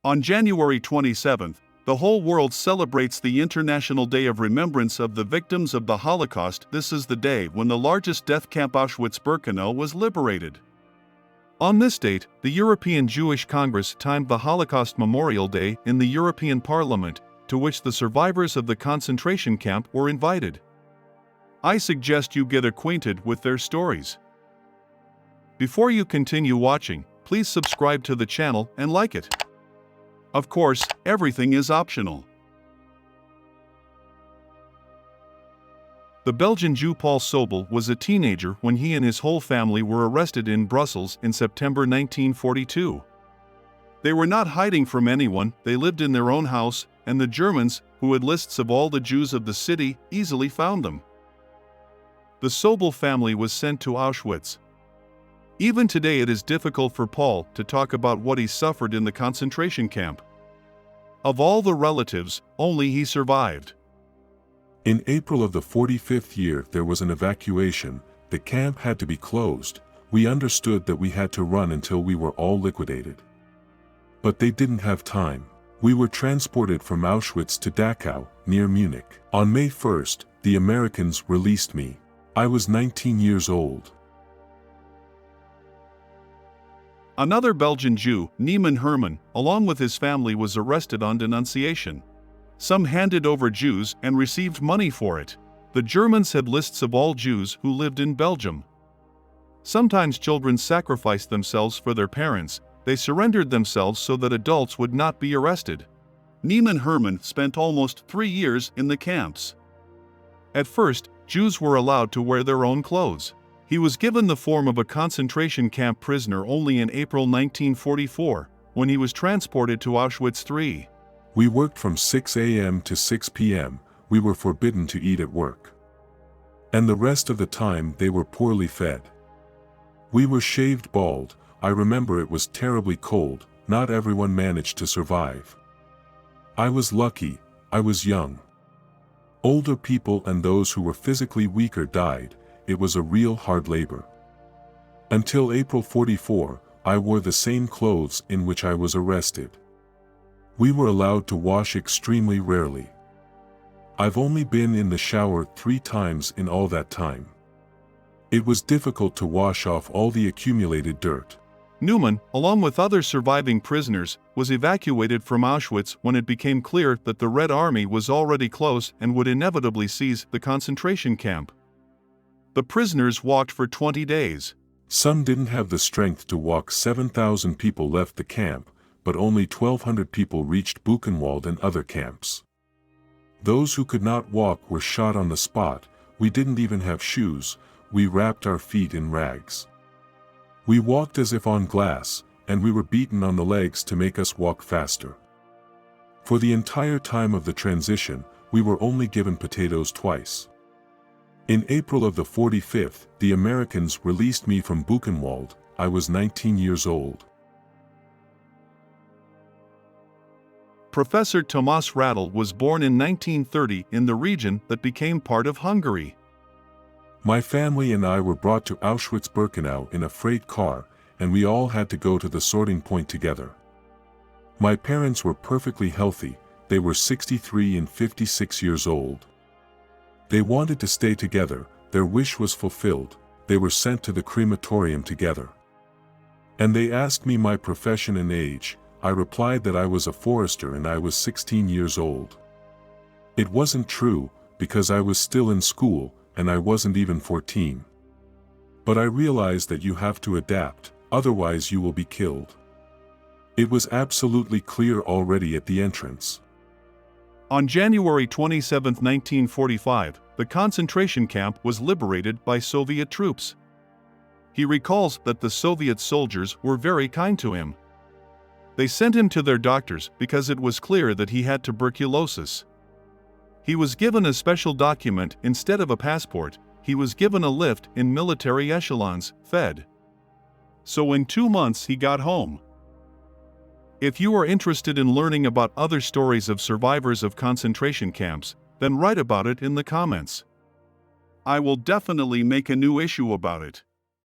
On January 27th, the whole world celebrates the International Day of Remembrance of the Victims of the Holocaust. This is the day when the largest death camp Auschwitz-Birkenau was liberated. On this date, the European Jewish Congress timed the Holocaust Memorial Day in the European Parliament, to which the survivors of the concentration camp were invited. I suggest you get acquainted with their stories. Before you continue watching, please subscribe to the channel and like it. Of course, everything is optional. The Belgian Jew Paul Sobel was a teenager when he and his whole family were arrested in Brussels in September 1942. They were not hiding from anyone, they lived in their own house, and the Germans, who had lists of all the Jews of the city, easily found them. The Sobel family was sent to Auschwitz. Even today it is difficult for Paul to talk about what he suffered in the concentration camp. Of all the relatives, only he survived. In April of the 45th year there was an evacuation, the camp had to be closed, we understood that we had to run until we were all liquidated. But they didn't have time. We were transported from Auschwitz to Dachau, near Munich. On May 1st, the Americans released me. I was 19 years old. Another Belgian Jew, Neiman Hermann, along with his family was arrested on denunciation. Some handed over Jews and received money for it. The Germans had lists of all Jews who lived in Belgium. Sometimes children sacrificed themselves for their parents, they surrendered themselves so that adults would not be arrested. Neiman Hermann spent almost 3 years in the camps. At first, Jews were allowed to wear their own clothes. He was given the form of a concentration camp prisoner only in April 1944, when he was transported to Auschwitz III. We worked from 6 a.m. to 6 p.m., we were forbidden to eat at work. And the rest of the time they were poorly fed. We were shaved bald, I remember it was terribly cold, not everyone managed to survive. I was lucky, I was young. Older people and those who were physically weaker died. It was a real hard labor. Until April 44, I wore the same clothes in which I was arrested. We were allowed to wash extremely rarely. I've only been in the shower 3 times in all that time. It was difficult to wash off all the accumulated dirt. Neiman, along with other surviving prisoners, was evacuated from Auschwitz when it became clear that the Red Army was already close and would inevitably seize the concentration camp. The prisoners walked for 20 days. Some didn't have the strength to walk. 7,000 people left the camp, but only 1,200 people reached Buchenwald and other camps. Those who could not walk were shot on the spot. We didn't even have shoes, we wrapped our feet in rags. We walked as if on glass, and we were beaten on the legs to make us walk faster. For the entire time of the transition, we were only given potatoes twice. In April of the 45th, the Americans released me from Buchenwald. I was 19 years old. Professor Tomas was born in 1930 in the region that became part of Hungary. My family and I were brought to Auschwitz-Birkenau in a freight car, and we all had to go to the sorting point together. My parents were perfectly healthy, they were 63 and 56 years old. They wanted to stay together, their wish was fulfilled, they were sent to the crematorium together. And they asked me my profession and age. I replied that I was a forester and I was 16 years old. It wasn't true, because I was still in school, and I wasn't even 14. But I realized that you have to adapt, otherwise you will be killed. It was absolutely clear already at the entrance. On January 27, 1945, the concentration camp was liberated by Soviet troops. He recalls that the Soviet soldiers were very kind to him. They sent him to their doctors because it was clear that he had tuberculosis. He was given a special document instead of a passport. He was given a lift in military echelons, fed. So in 2 months he got home. If you are interested in learning about other stories of survivors of concentration camps, then write about it in the comments. I will definitely make a new issue about it.